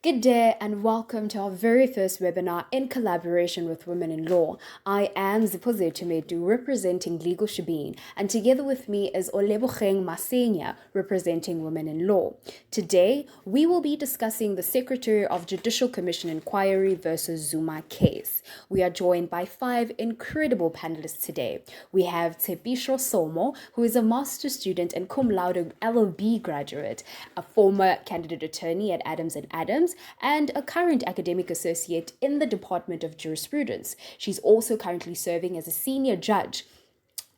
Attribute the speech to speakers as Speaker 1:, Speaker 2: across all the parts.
Speaker 1: Good day and welcome to our very first webinar in collaboration with Women in Law. I am Ziphozethu Medu representing Legal Shebeen, and together with me is Oleboheng Masenya representing Women in Law. Today, we will be discussing the Secretary of Judicial Commission Inquiry versus Zuma case. We are joined by 5 incredible panelists today. We have Tshepisho Somo, who is a master's student and cum laude LLB graduate, a former candidate attorney at Adams & Adams, and a current academic associate in the Department of Jurisprudence. She's also currently serving as a senior judge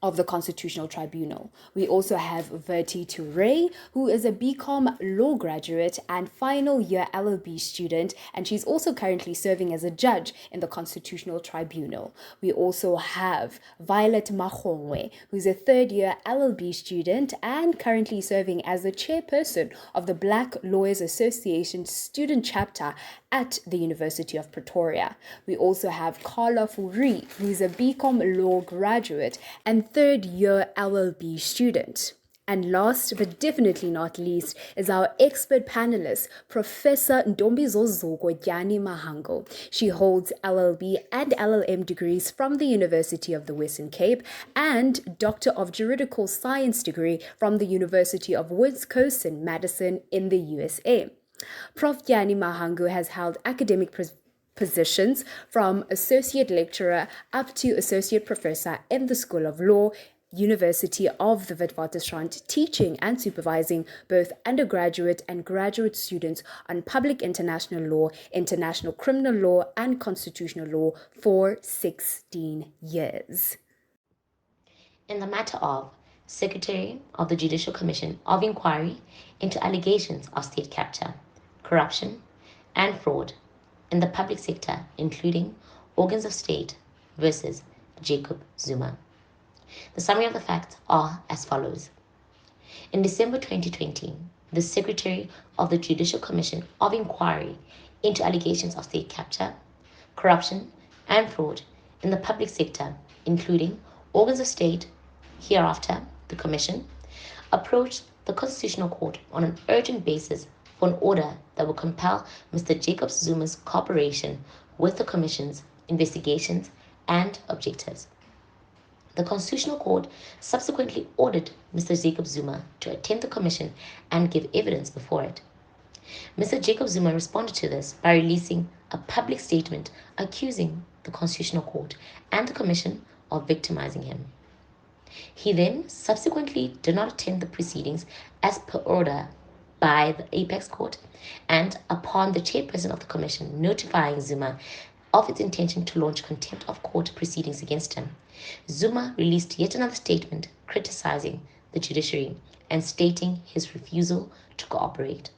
Speaker 1: of the Constitutional Tribunal. We also have Verti Toure, who is a BCom law graduate and final year LLB student, and she's also currently serving as a judge in the Constitutional Tribunal. We also have Violet Mahongwe, who's a third year LLB student and currently serving as the chairperson of the Black Lawyers Association student chapter at the University of Pretoria. We also have Carla Fourie, who's a BCom law graduate and third year LLB student. And last but definitely not least is our expert panelist, Professor Ntombizo Gyani Mahango. She holds LLB and LLM degrees from the University of the Western Cape and Doctor of Juridical Science degree from the University of Wisconsin-Madison in the USA. Prof. Gyani Mahango has held academic positions from associate lecturer up to associate professor in the School of Law, University of the Witwatersrand, teaching and supervising both undergraduate and graduate students on public international law, international criminal law, and constitutional law for 16 years.
Speaker 2: In the matter of Secretary of the Judicial Commission of Inquiry into allegations of state capture, corruption, and fraud in the public sector, including organs of state versus Jacob Zuma. The summary of the facts are as follows. In December 2020, the Secretary of the Judicial Commission of Inquiry into allegations of state capture, corruption, and fraud in the public sector, including organs of state, hereafter the Commission, approached the Constitutional Court on an urgent basis for an order that would compel Mr. Jacob Zuma's cooperation with the Commission's investigations and objectives. The Constitutional Court subsequently ordered Mr. Jacob Zuma to attend the Commission and give evidence before it. Mr. Jacob Zuma responded to this by releasing a public statement accusing the Constitutional Court and the Commission of victimizing him. He then subsequently did not attend the proceedings as per order by the Apex Court, and upon the chairperson of the Commission notifying Zuma of its intention to launch contempt of court proceedings against him, Zuma released yet another statement criticizing the judiciary and stating his refusal to cooperate.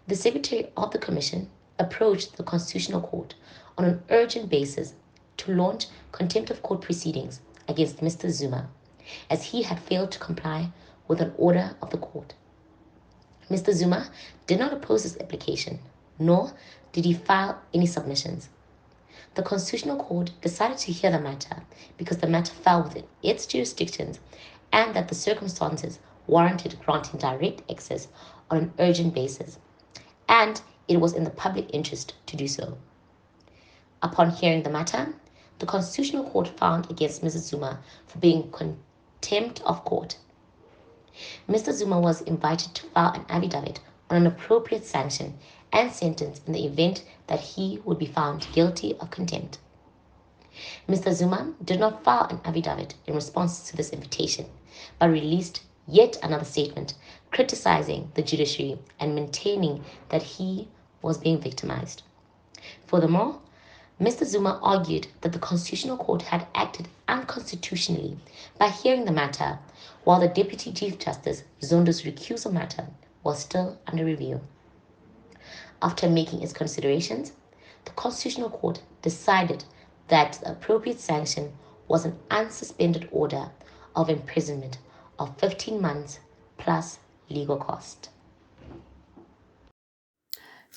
Speaker 2: The Secretary of the Commission approached the Constitutional Court on an urgent basis to launch contempt of court proceedings against Mr. Zuma, as he had failed to comply with an order of the court. Mr. Zuma did not oppose this application, nor did he file any submissions. The Constitutional Court decided to hear the matter because the matter fell within its jurisdictions and that the circumstances warranted granting direct access on an urgent basis, and it was in the public interest to do so. Upon hearing the matter, the Constitutional Court found against Mr. Zuma for being contempt of court. Mr. Zuma was invited to file an affidavit on an appropriate sanction and sentence in the event that he would be found guilty of contempt. Mr. Zuma did not file an affidavit in response to this invitation, but released yet another statement criticizing the judiciary and maintaining that he was being victimized. Furthermore, Mr. Zuma argued that the Constitutional Court had acted unconstitutionally by hearing the matter while the Deputy Chief Justice Zondo's recusal matter was still under review. After making its considerations, the Constitutional Court decided that the appropriate sanction was an unsuspended order of imprisonment of 15 months plus legal cost.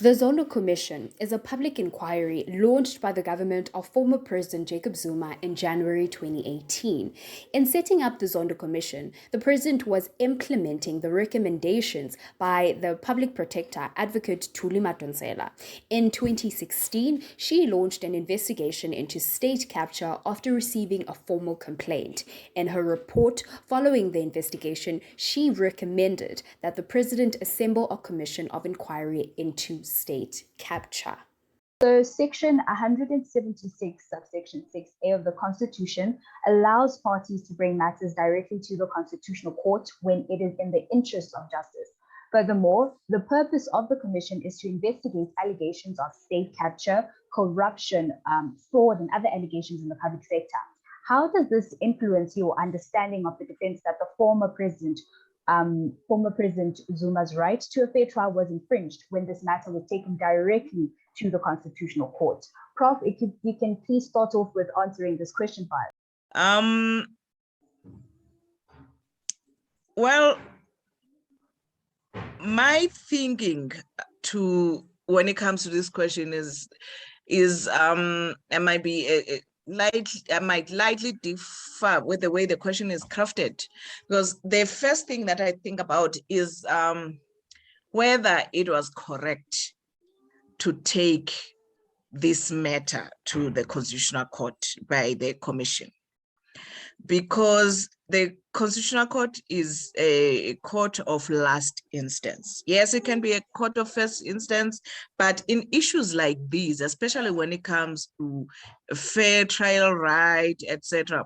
Speaker 1: The Zondo Commission is a public inquiry launched by the government of former President Jacob Zuma in January 2018. In setting up the Zondo Commission, the president was implementing the recommendations by the public protector, Advocate Thuli Madonsela. In 2016, she launched an investigation into state capture after receiving a formal complaint. In her report following the investigation, she recommended that the president assemble a commission of inquiry into state capture.
Speaker 3: So Section 176, subsection 6A of the Constitution allows parties to bring matters directly to the Constitutional Court when it is in the interest of justice. Furthermore, the purpose of the Commission is to investigate allegations of state capture, corruption, fraud, and other allegations in the public sector. How does this influence your understanding of the defense that the former President Zuma's right to a fair trial was infringed when this matter was taken directly to the Constitutional Court? Prof, if you can please start off with answering this question for us.
Speaker 4: Well, my thinking when it comes to this question is I might lightly differ with the way the question is crafted, because the first thing that I think about is whether it was correct to take this matter to the Constitutional Court by the Commission, because the Constitutional Court is a court of last instance. Yes, it can be a court of first instance, but in issues like these, especially when it comes to a fair trial right, etc.,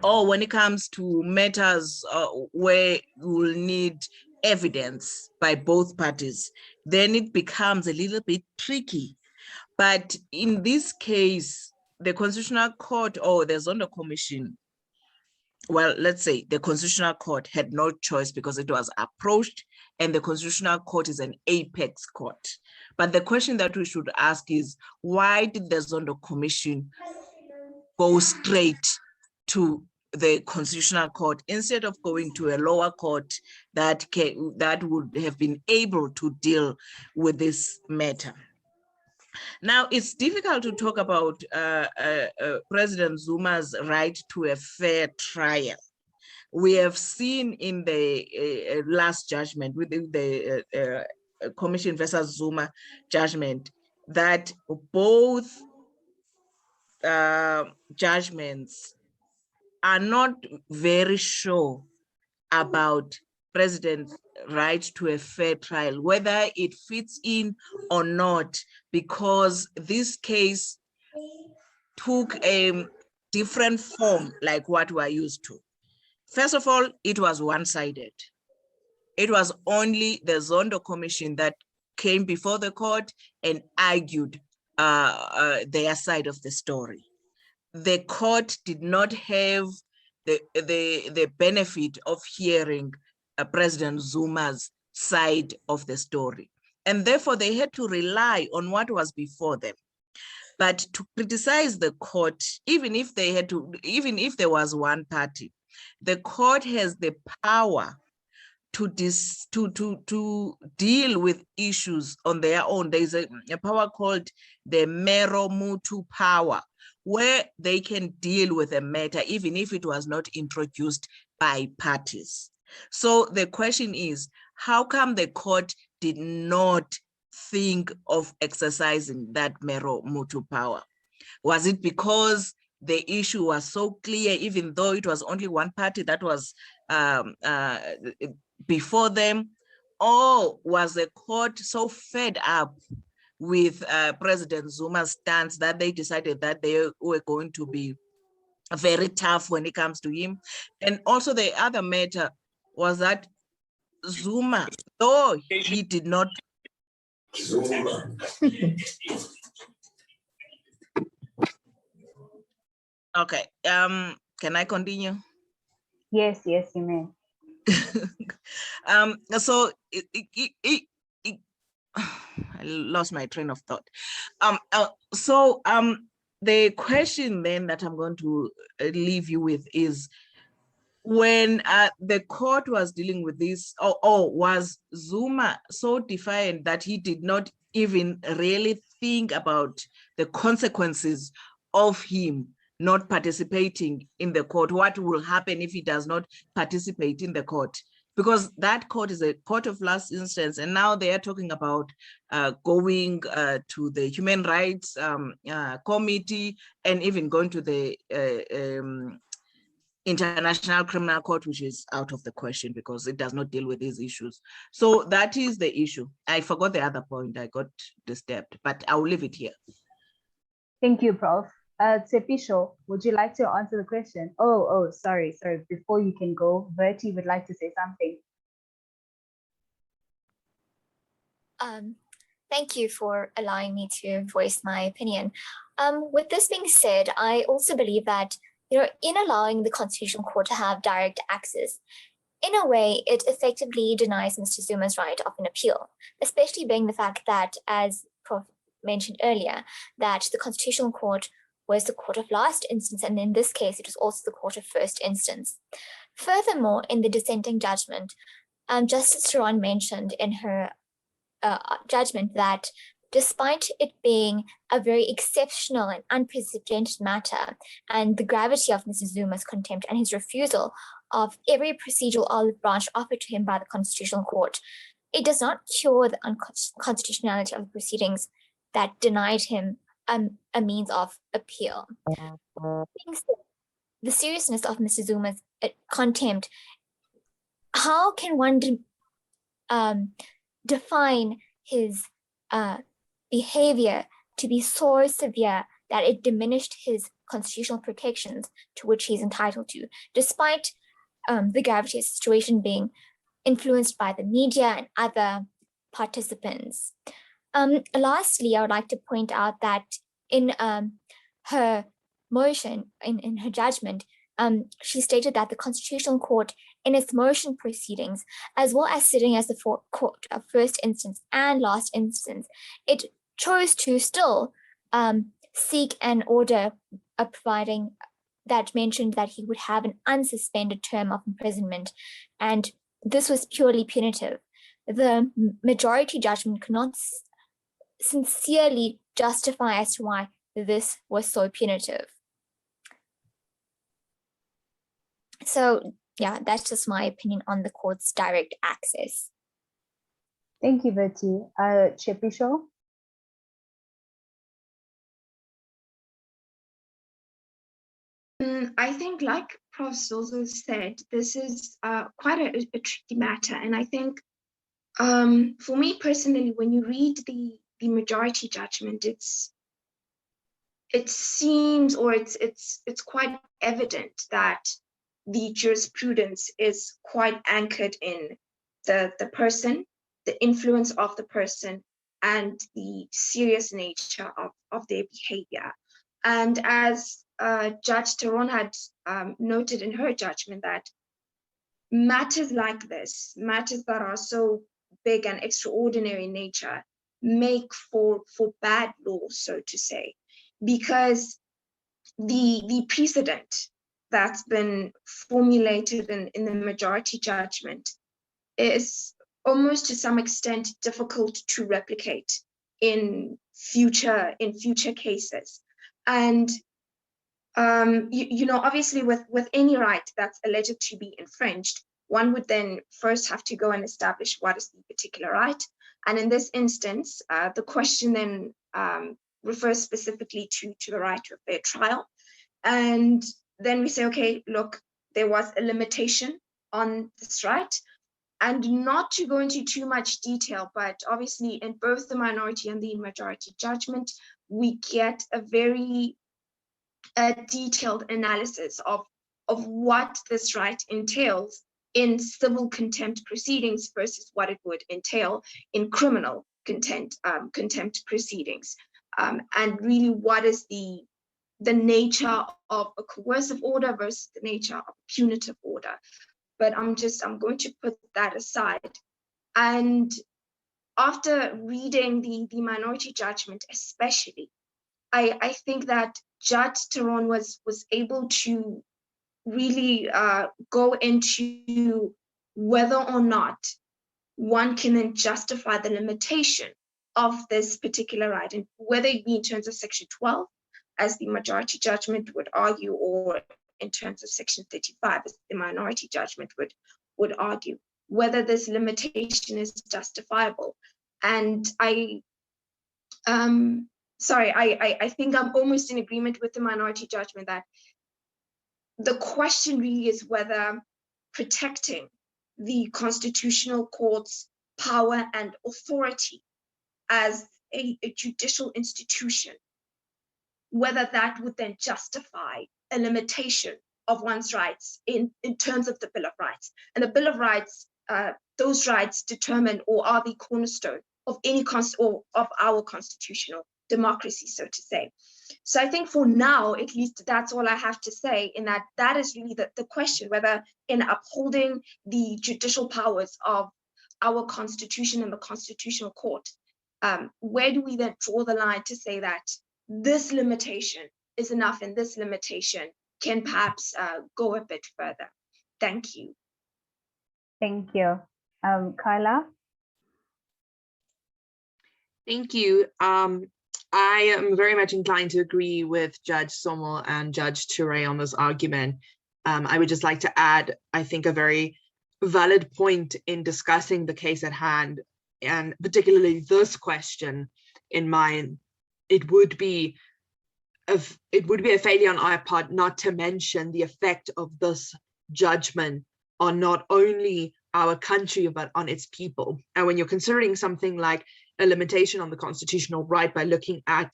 Speaker 4: or when it comes to matters where you will need evidence by both parties, then it becomes a little bit tricky. But in this case, the Constitutional Court or the Zondo Commission, well, let's say the Constitutional Court had no choice because it was approached, and the Constitutional Court is an apex court. But the question that we should ask is, why did the Zondo Commission go straight to the Constitutional Court instead of going to a lower court that would have been able to deal with this matter? Now, it's difficult to talk about President Zuma's right to a fair trial. We have seen in the last judgment, with the Commission versus Zuma judgment, that both judgments are not very sure about President's right to a fair trial, whether it fits in or not, because this case took a different form like what we're used to. First of all, it was one-sided. It was only the Zondo Commission that came before the court and argued their side of the story. The court did not have the benefit of hearing President Zuma's side of the story. And therefore they had to rely on what was before them. But to criticize the court, even if there was one party, the court has the power to deal with issues on their own. There's a power called the mero mutu power, where they can deal with a matter even if it was not introduced by parties. So the question is, how come the court did not think of exercising that mero mutu power? Was it because the issue was so clear, even though it was only one party that was before them? Or was the court so fed up with President Zuma's stance that they decided that they were going to be very tough when it comes to him? And also the other matter was that Zuma, though he did not... Okay, can I continue?
Speaker 3: Yes, you may.
Speaker 4: So I lost my train of thought. The question then that I'm going to leave you with is, when the court was dealing with this, or was Zuma so defiant that he did not even really think about the consequences of him not participating in the court. What will happen if he does not participate in the court? Because that court is a court of last instance, and now they are talking about going to the Human Rights Committee, and even going to the International Criminal Court, which is out of the question because it does not deal with these issues. So that is the issue. I forgot the other point. I got disturbed, but I will leave it here.
Speaker 3: Thank you, Prof. Tsepisho, would you like to answer the question? Oh, sorry. Before you can go, Bertie would like to say something.
Speaker 5: Thank you for allowing me to voice my opinion. With this being said, I also believe that, in allowing the Constitutional Court to have direct access, in a way, it effectively denies Mr. Zuma's right of an appeal, especially being the fact that, as Prof mentioned earlier, that the Constitutional Court was the court of last instance, and in this case, it was also the court of first instance. Furthermore, in the dissenting judgment, Justice Theron mentioned in her judgment that despite it being a very exceptional and unprecedented matter, and the gravity of Mr. Zuma's contempt and his refusal of every procedural olive branch offered to him by the Constitutional Court, it does not cure the unconstitutionality of the proceedings that denied him a means of appeal. The seriousness of Mr. Zuma's contempt, how can one define his behavior to be so severe that it diminished his constitutional protections to which he's entitled to, despite the gravity of the situation being influenced by the media and other participants. Lastly, I would like to point out that in her motion, in her judgment, she stated that the Constitutional Court, in its motion proceedings, as well as sitting as the court of first instance and last instance, it chose to still seek an order providing that mentioned that he would have an unsuspended term of imprisonment, and this was purely punitive. The majority judgment could not sincerely justify as to why this was so punitive. So yeah, that's just my opinion on the court's direct access.
Speaker 3: Thank you, Bertie. Tsepisho?
Speaker 6: I think, like Prof. Zozo said, this is quite a tricky matter. And I think for me personally, when you read the majority judgment, it seems, or it's quite evident that the jurisprudence is quite anchored in the person, the influence of the person, and the serious nature of their behavior. And as Judge Theron had noted in her judgment, that matters like this, matters that are so big and extraordinary in nature, make for bad law, so to say, because the precedent that's been formulated in the majority judgment is almost to some extent difficult to replicate in future cases. And obviously with any right that's alleged to be infringed, one would then first have to go and establish what is the particular right. And in this instance, the question then refers specifically to the right to a fair trial. And then we say, okay, look, there was a limitation on this right. And not to go into too much detail, but obviously in both the minority and the majority judgment, we get a very detailed analysis of what this right entails in civil contempt proceedings versus what it would entail in criminal contempt proceedings, and really what is the nature of a coercive order versus the nature of a punitive order. But I'm going to put that aside. And after reading the minority judgment, especially, I think that Judge Theron was able to really go into whether or not one can then justify the limitation of this particular right, and whether it be in terms of Section 12, as the majority judgment would argue, or in terms of Section 35, as the minority judgment would argue, whether this limitation is justifiable. And I think I'm almost in agreement with the minority judgment that the question really is whether protecting the constitutional court's power and authority as a judicial institution, whether that would then justify a limitation of one's rights in terms of the Bill of Rights. And the Bill of Rights, those rights determine or are the cornerstone of any or of our constitutional democracy, so to say. So I think for now, at least, that's all I have to say, in that is really the question, whether in upholding the judicial powers of our constitution and the constitutional court, where do we then draw the line to say that this limitation is enough and this limitation can perhaps go a bit further? Thank you.
Speaker 3: Thank you. Carla?
Speaker 7: Thank you. I am very much inclined to agree with Judge Sommel and Judge Toure on this argument. I would just like to add, I think, a very valid point in discussing the case at hand, and particularly this question in mind. It would be a failure on our part not to mention the effect of this judgment on not only our country, but on its people. And when you're considering something like a limitation on the constitutional right by looking at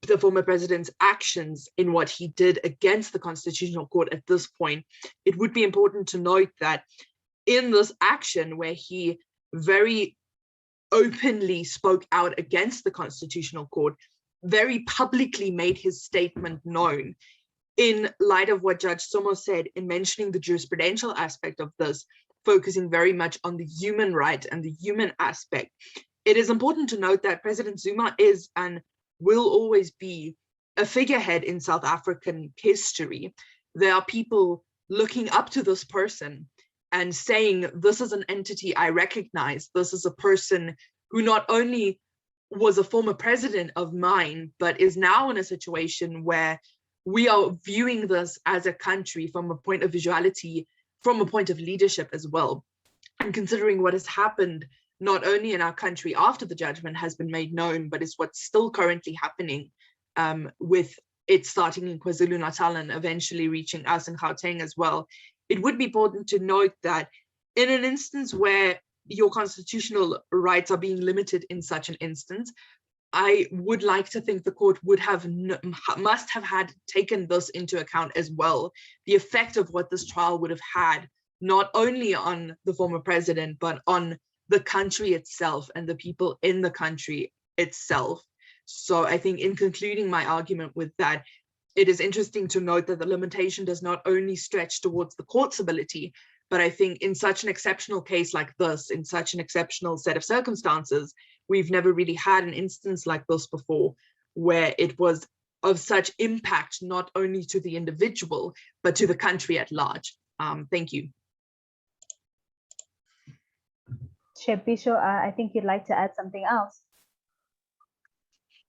Speaker 7: the former president's actions in what he did against the Constitutional Court at this point, it would be important to note that in this action, where he very openly spoke out against the Constitutional Court, very publicly made his statement known, in light of what Judge Sommel said in mentioning the jurisprudential aspect of this, focusing very much on the human right and the human aspect. It is important to note that President Zuma is and will always be a figurehead in South African history. There are people looking up to this person and saying, this is an entity I recognize. This is a person who not only was a former president of mine, but is now in a situation where we are viewing this as a country from a point of visuality, from a point of leadership as well. And considering what has happened not only in our country after the judgment has been made known, but is what's still currently happening, with it starting in KwaZulu-Natal and eventually reaching us in Gauteng as well. It would be important to note that in an instance where your constitutional rights are being limited in such an instance, I would like to think the court would must have had taken this into account as well, the effect of what this trial would have had, not only on the former president, but on the country itself and the people in the country itself. So I think in concluding my argument with that, it is interesting to note that the limitation does not only stretch towards the court's ability, but I think in such an exceptional case like this, in such an exceptional set of circumstances, we've never really had an instance like this before, where it was of such impact, not only to the individual, but to the country at large. Thank you.
Speaker 3: Shepisho, I think you'd like to add something else.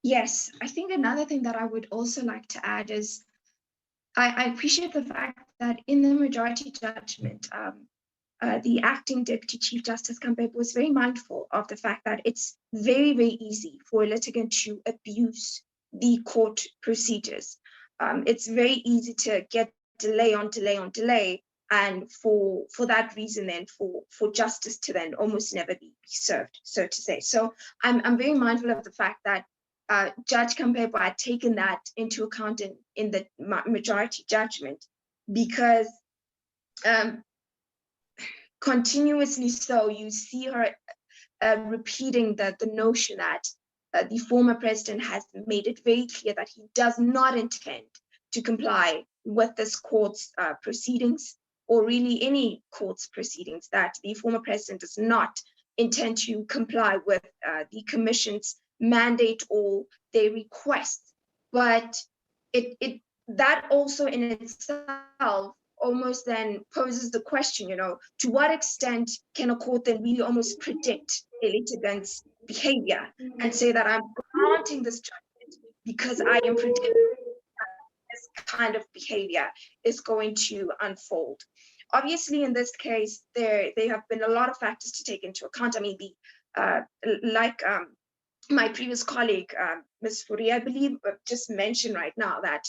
Speaker 6: Yes, I think another thing that I would also like to add is I appreciate the fact that in the majority judgment, the acting Deputy Chief Justice Kambebe was very mindful of the fact that it's very, very easy for a litigant to abuse the court procedures. It's very easy to get delay on delay on delay, and for that reason then for justice to then almost never be served, so to say. So I'm very mindful of the fact that Judge Kambebe had taken that into account in the majority judgment, because continuously so you see her repeating the notion that the former president has made it very clear that he does not intend to comply with this court's proceedings, or really any court's proceedings, that the former president does not intend to comply with the commission's mandate or their requests. But that also in itself almost then poses the question, to what extent can a court then really almost predict a litigant's behavior and say that I'm granting this judgment because I am predicting this kind of behavior is going to unfold. Obviously, in this case, there have been a lot of factors to take into account. I mean, my previous colleague, Ms. Furi, I believe, just mentioned right now that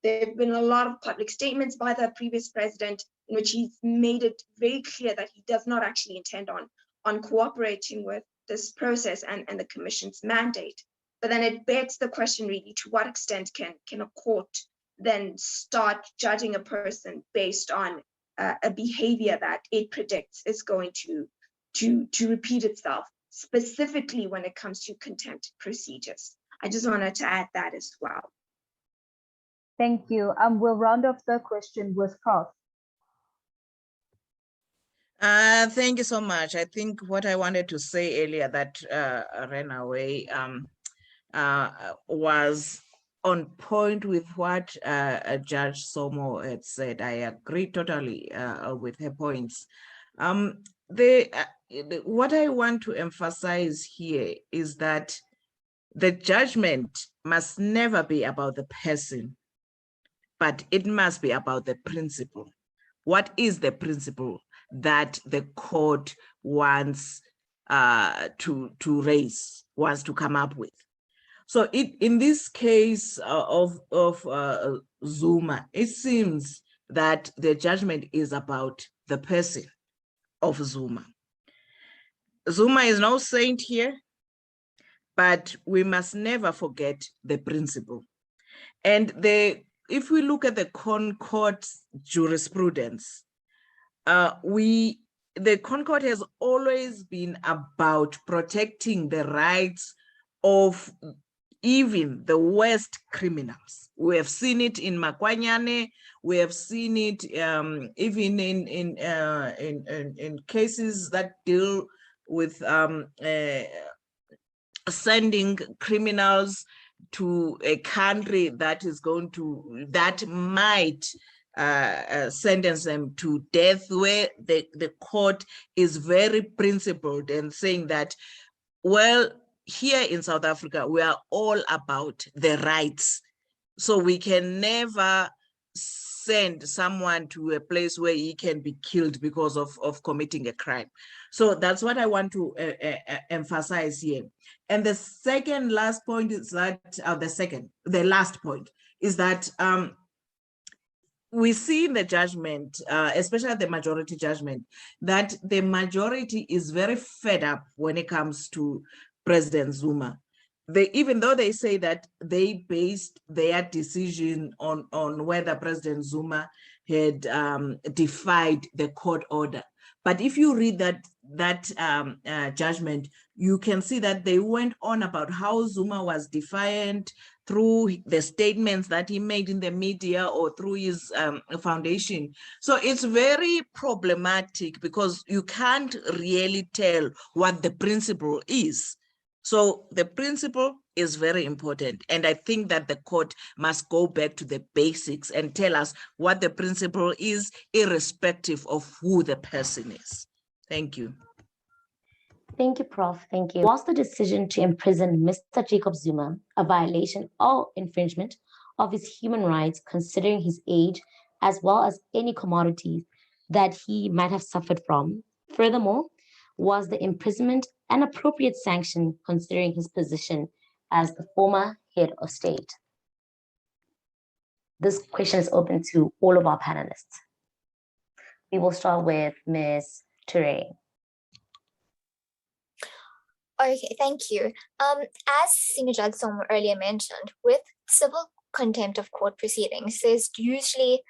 Speaker 6: there have been a lot of public statements by the previous president in which he's made it very clear that he does not actually intend on cooperating with this process and the commission's mandate. But then it begs the question really, to what extent can a court then start judging a person based on a behavior that it predicts is going to repeat itself, specifically when it comes to contempt procedures. I just wanted to add that as well.
Speaker 3: Thank you. We'll round off the question with Prof.
Speaker 4: Thank you so much. I think what I wanted to say earlier that ran away was on point with what Judge Somo had said. I agree totally with her points. What I want to emphasize here is that the judgment must never be about the person, but it must be about the principle. What is the principle that the court wants to raise, wants to come up with? So in this case of Zuma, it seems that the judgment is about the person of Zuma. Zuma is no saint here, but we must never forget the principle. And if we look at the Concord jurisprudence, the Concord has always been about protecting the rights of even the worst criminals. We have seen it in Makwanyane. We have seen it even in cases that deal with sending criminals to a country that is that might sentence them to death, where the court is very principled and saying that, well, here in South Africa, we are all about the rights. So we can never send someone to a place where he can be killed because of committing a crime. So that's what I want to emphasize here. And the last point is that, the last point is that we see in the judgment, especially the majority judgment, that the majority is very fed up when it comes to President Zuma. Even though they say that they based their decision on whether President Zuma had defied the court order. But if you read that judgment, you can see that they went on about how Zuma was defiant through the statements that he made in the media or through his foundation. So it's very problematic because you can't really tell what the principle is. So the principle is very important. And I think that the court must go back to the basics and tell us what the principle is, irrespective of who the person is. Thank you.
Speaker 2: Thank you, Prof. Thank you. Was the decision to imprison Mr. Jacob Zuma a violation or infringement of his human rights, considering his age, as well as any commodities that he might have suffered from? Furthermore, was the imprisonment an appropriate sanction, considering his position as the former head of state? This question is open to all of our panelists. We will start with Ms. Ture.
Speaker 5: Okay, thank you. As Senior Judge Somo earlier mentioned, with civil contempt of court proceedings, there's usually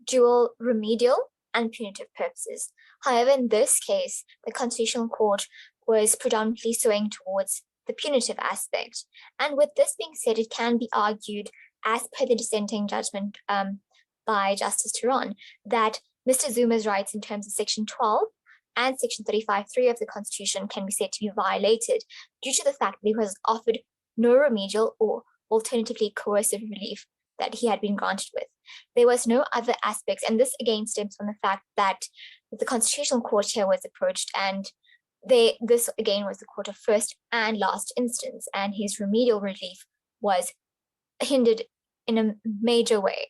Speaker 5: dual remedial and punitive purposes. However, in this case, the Constitutional Court was predominantly swaying towards the punitive aspect. And with this being said, it can be argued, as per the dissenting judgment by Justice Turon, that Mr. Zuma's rights in terms of Section 12 and Section 35(3) of the Constitution can be said to be violated due to the fact that he was offered no remedial or alternatively coercive relief that he had been granted with. There was no other aspects, and this again stems from the fact that the Constitutional Court here was approached, and this again was the court of first and last instance, and his remedial relief was hindered in a major way.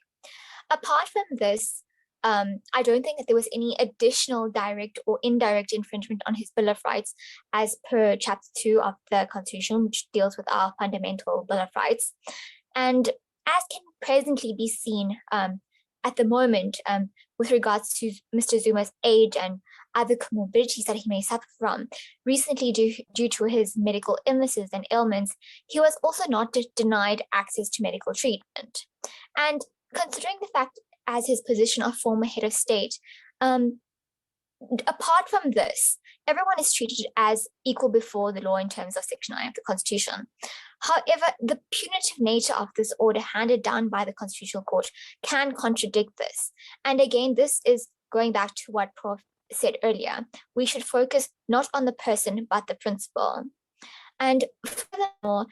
Speaker 5: Apart from this, I don't think that there was any additional direct or indirect infringement on his Bill of Rights as per Chapter 2 of the Constitution, which deals with our fundamental Bill of Rights. And as can presently be seen at the moment with regards to Mr. Zuma's age and other comorbidities that he may suffer from, recently due to his medical illnesses and ailments, he was also not denied access to medical treatment. And considering the fact as his position of former head of state, apart from this, everyone is treated as equal before the law in terms of Section 9 of the Constitution. However, the punitive nature of this order handed down by the Constitutional Court can contradict this. And again, this is going back to what Prof said earlier. We should focus not on the person, but the principle. And furthermore,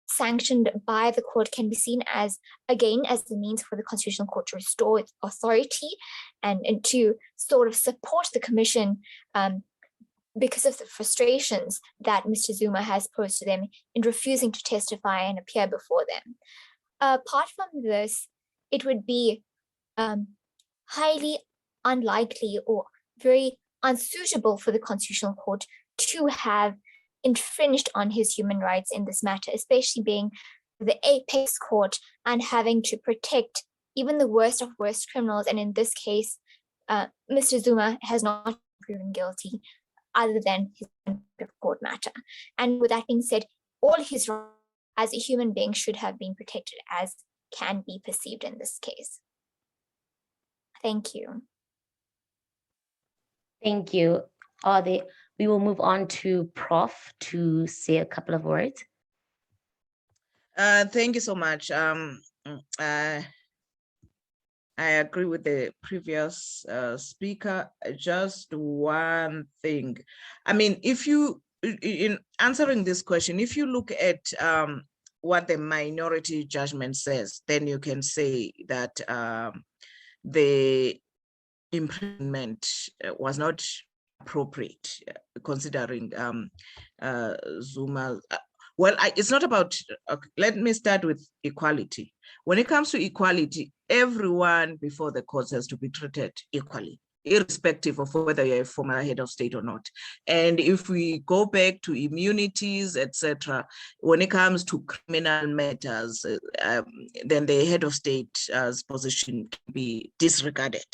Speaker 5: sanctioned by the court can be seen as, again, as the means for the Constitutional Court to restore its authority and to sort of support the commission because of the frustrations that Mr. Zuma has posed to them in refusing to testify and appear before them. Apart from this, it would be highly unlikely or very unsuitable for the Constitutional Court to have infringed on his human rights in this matter, especially being the apex court and having to protect even the worst of worst criminals. And in this case, Mr. Zuma has not been proven guilty other than his court matter. And with that being said, all his rights as a human being should have been protected as can be perceived in this case. Thank you.
Speaker 2: Thank you. We will move on to Prof to say a couple of words.
Speaker 4: Thank you so much. I agree with the previous speaker. Just one thing. I mean, if you, in answering this question, if you look at what the minority judgment says, then you can say that the imprisonment was not appropriate, considering Zuma. Well, it's not about, let me start with equality. When it comes to equality, everyone before the courts has to be treated equally, irrespective of whether you're a former head of state or not. And if we go back to immunities, etc., when it comes to criminal matters, then the head of state's position can be disregarded.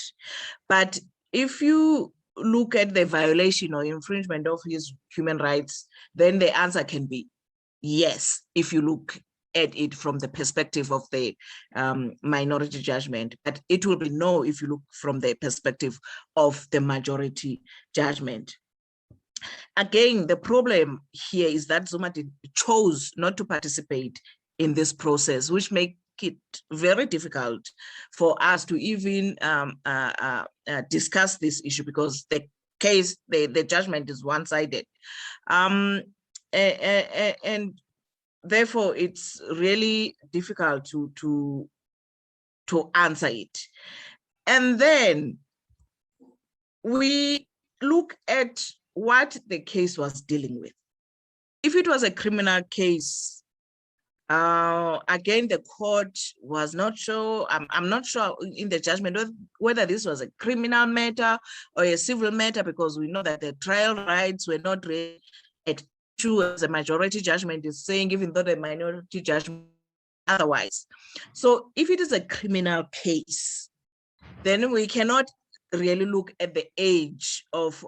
Speaker 4: But if you look at the violation or infringement of his human rights, then the answer can be yes, if you look at it from the perspective of the minority judgment, but it will be no if you look from the perspective of the majority judgment. Again, the problem here is that Zuma chose not to participate in this process, which makes it very difficult for us to even discuss this issue, because the case, the judgment is one-sided. And therefore, it's really difficult to answer it. And then we look at what the case was dealing with. If it was a criminal case, again, the court was not sure. I'm not sure in the judgment whether this was a criminal matter or a civil matter, because we know that the trial rights were not really at issue, as a majority judgment is saying, even though the minority judgment otherwise. So if it is a criminal case, then we cannot really look at the age of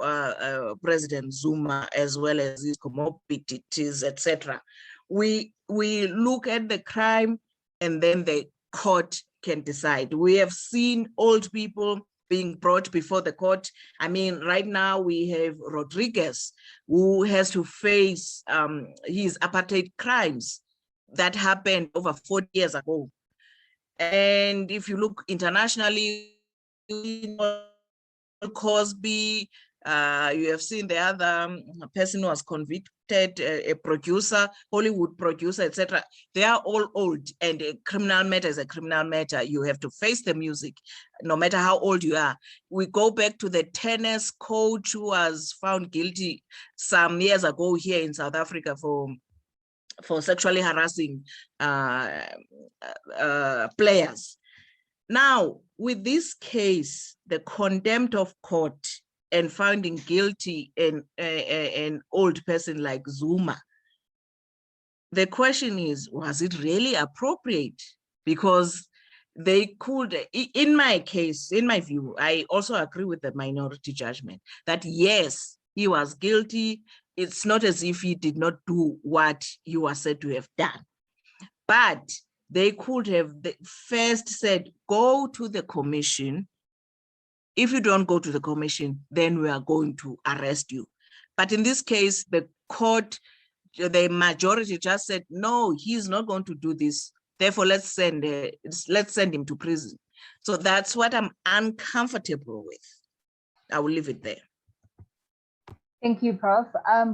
Speaker 4: President Zuma as well as his comorbidities, etc. We look at the crime, and then the court can decide. We have seen old people being brought before the court. I mean, right now we have Rodriguez, who has to face his apartheid crimes that happened over 40 years ago. And if you look internationally, Cosby, You have seen the other person who was convicted, a producer, Hollywood producer, etc. They are all old, and a criminal matter is a criminal matter. You have to face the music, no matter how old you are. We go back to the tennis coach who was found guilty some years ago here in South Africa for sexually harassing players. Now, with this case, the contempt of court and finding guilty an old person like Zuma, the question is, was it really appropriate? Because they could, in my case, in my view, I also agree with the minority judgment that yes, he was guilty. It's not as if he did not do what he was said to have done. But they could have first said, go to the commission. If you don't go to the commission, then we are going to arrest you. But in this case, the court, the majority just said, no, he's not going to do this. Therefore, let's send him to prison. So that's what I'm uncomfortable with. I will leave it there.
Speaker 3: Thank you, Prof.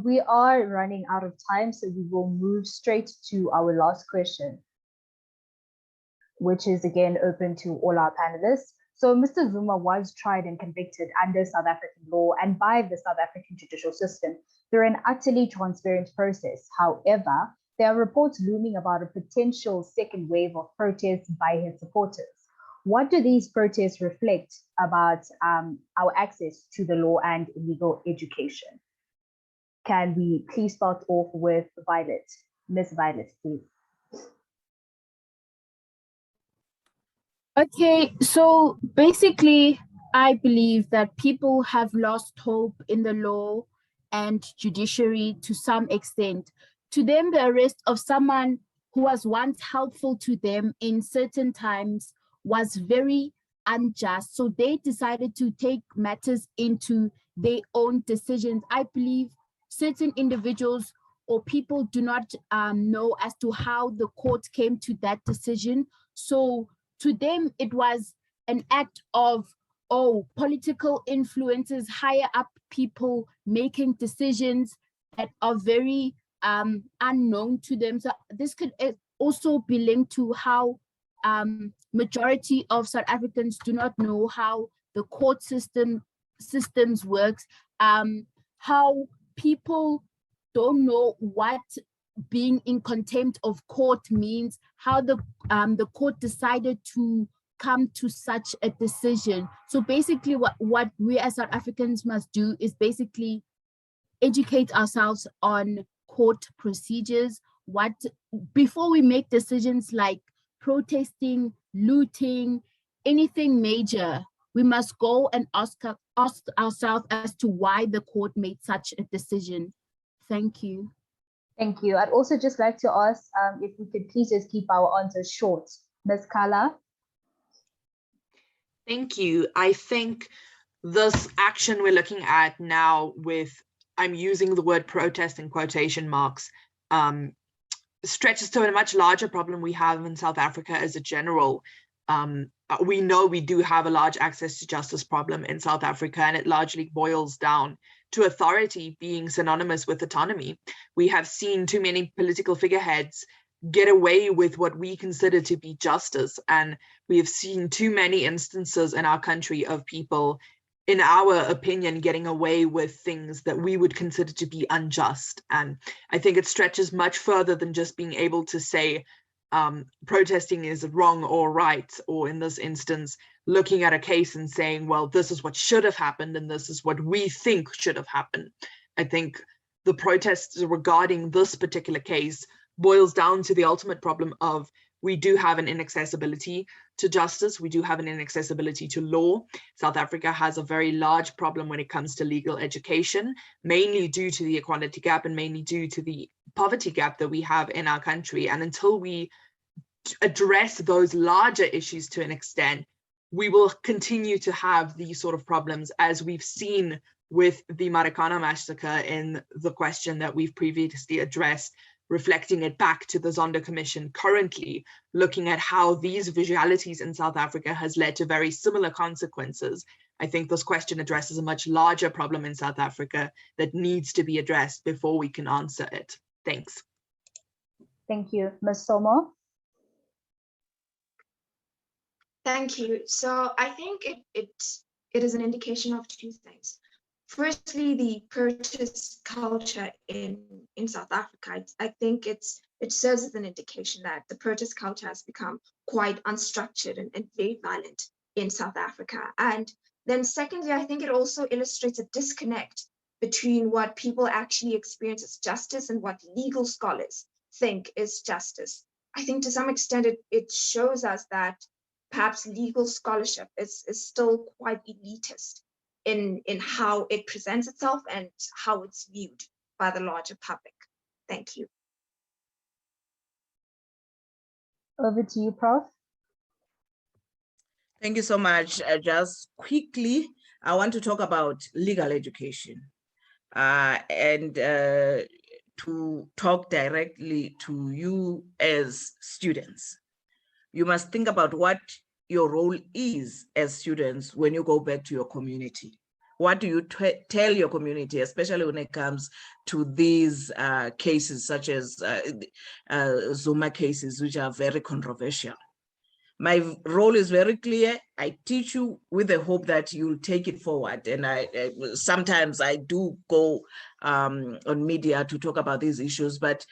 Speaker 3: We are running out of time, so we will move straight to our last question, which is again open to all our panelists. So Mr. Zuma was tried and convicted under South African law and by the South African judicial system through an utterly transparent process. However, there are reports looming about a potential second wave of protests by his supporters. What do these protests reflect about our access to the law and legal education? Can we please start off with Violet? Ms. Violet, please.
Speaker 8: Okay, so basically, I believe that people have lost hope in the law and judiciary to some extent. To them, the arrest of someone who was once helpful to them in certain times was very unjust. So they decided to take matters into their own decisions. I believe certain individuals or people do not know as to how the court came to that decision. So to them, it was an act of, political influences, higher up people making decisions that are very unknown to them. So this could also be linked to how majority of South Africans do not know how the court systems works, how people don't know what being in contempt of court means, how the court decided to come to such a decision. So basically what we as South Africans must do is basically educate ourselves on court procedures, before we make decisions like protesting, looting, anything major, we must go and ask ourselves as to why the court made such a decision. Thank you.
Speaker 3: Thank you. I'd also just like to ask if we could please just keep our answers short. Ms. Kala?
Speaker 7: Thank you. I think this action we're looking at now with, I'm using the word protest in quotation marks, stretches to a much larger problem we have in South Africa as a general. We know we do have a large access to justice problem in South Africa, and it largely boils down to authority being synonymous with autonomy. We have seen too many political figureheads get away with what we consider to be justice, and we have seen too many instances in our country of people, in our opinion, getting away with things that we would consider to be unjust. And I think it stretches much further than just being able to say protesting is wrong or right, or in this instance, looking at a case and saying, well, this is what should have happened and this is what we think should have happened. I think the protests regarding this particular case boils down to the ultimate problem of, we do have an inaccessibility to justice. We do have an inaccessibility to law. South Africa has a very large problem when it comes to legal education, mainly due to the equality gap and mainly due to the poverty gap that we have in our country. And until we address those larger issues to an extent, we will continue to have these sort of problems, as we've seen with the Marikana massacre in the question that we've previously addressed, reflecting it back to the Zondo Commission currently, looking at how these visualities in South Africa has led to very similar consequences, I think this question addresses a much larger problem in South Africa that needs to be addressed before we can answer it. Thanks.
Speaker 3: Thank you. Ms. Somo?
Speaker 6: Thank you. So I think it is an indication of two things. Firstly, the protest culture in South Africa. I think it serves as an indication that the protest culture has become quite unstructured and very violent in South Africa. And then secondly, I think it also illustrates a disconnect between what people actually experience as justice and what legal scholars think is justice. I think to some extent it shows us that perhaps legal scholarship is still quite elitist in how it presents itself and how it's viewed by the larger public. Thank you.
Speaker 3: Over to you, Prof.
Speaker 4: Thank you so much. Just quickly, I want to talk about legal education and to talk directly to you as students. You must think about what your role is as students when you go back to your community. What do you tell your community, especially when it comes to these cases such as Zuma cases, which are very controversial? My role is very clear. I teach you with the hope that you'll take it forward. And sometimes I do go on media to talk about these issues, but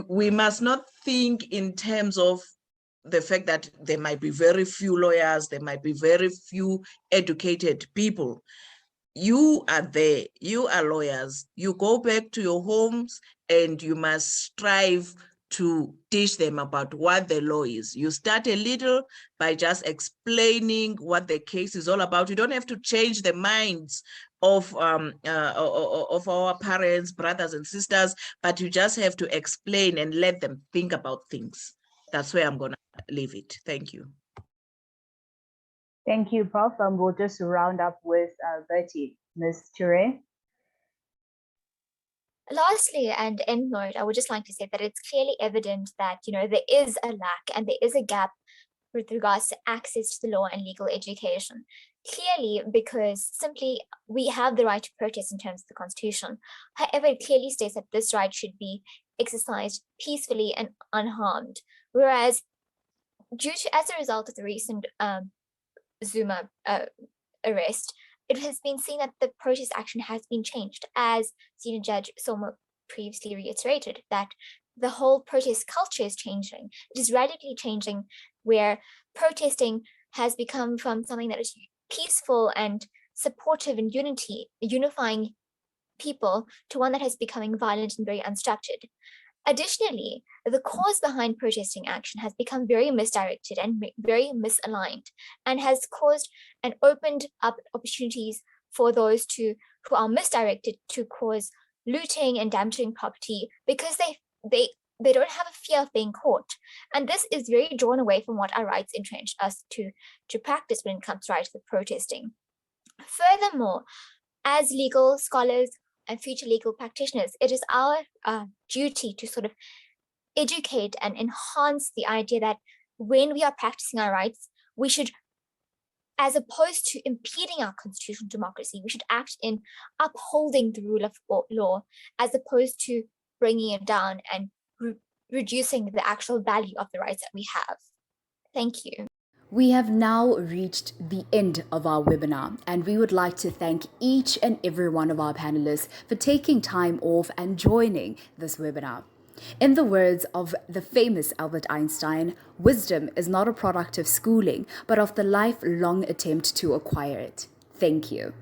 Speaker 4: we must not think in terms of the fact that there might be very few lawyers, there might be very few educated people. You are there, you are lawyers. You go back to your homes and you must strive to teach them about what the law is. You start a little by just explaining what the case is all about. You don't have to change the minds of our parents, brothers and sisters, but you just have to explain and let them think about things. That's where I'm gonna leave it. Thank you.
Speaker 3: Thank you, Prof. We'll just round up with Bertie. Ms. Ture?
Speaker 5: Lastly, and end note, I would just like to say that it's clearly evident that, there is a lack and there is a gap with regards to access to the law and legal education. Clearly, because simply we have the right to protest in terms of the Constitution. However, it clearly states that this right should be exercised peacefully and unharmed. Whereas, as a result of the recent Zuma arrest, it has been seen that the protest action has been changed, as Senior Judge Somo previously reiterated, that the whole protest culture is changing. It is radically changing, where protesting has become from something that is peaceful and supportive and unifying people, to one that has becoming violent and very unstructured. Additionally, the cause behind protesting action has become very misdirected and very misaligned, and has caused and opened up opportunities for those who are misdirected to cause looting and damaging property, because they don't have a fear of being caught. And this is very drawn away from what our rights entrench us to practice when it comes to rights of protesting. Furthermore, as legal scholars and future legal practitioners, it is our duty to sort of educate and enhance the idea that when we are practicing our rights, we should, as opposed to impeding our constitutional democracy, we should act in upholding the rule of law, as opposed to bringing it down and reducing the actual value of the rights that we have. Thank you.
Speaker 1: We have now reached the end of our webinar, and we would like to thank each and every one of our panelists for taking time off and joining this webinar. In the words of the famous Albert Einstein, wisdom is not a product of schooling, but of the lifelong attempt to acquire it. Thank you.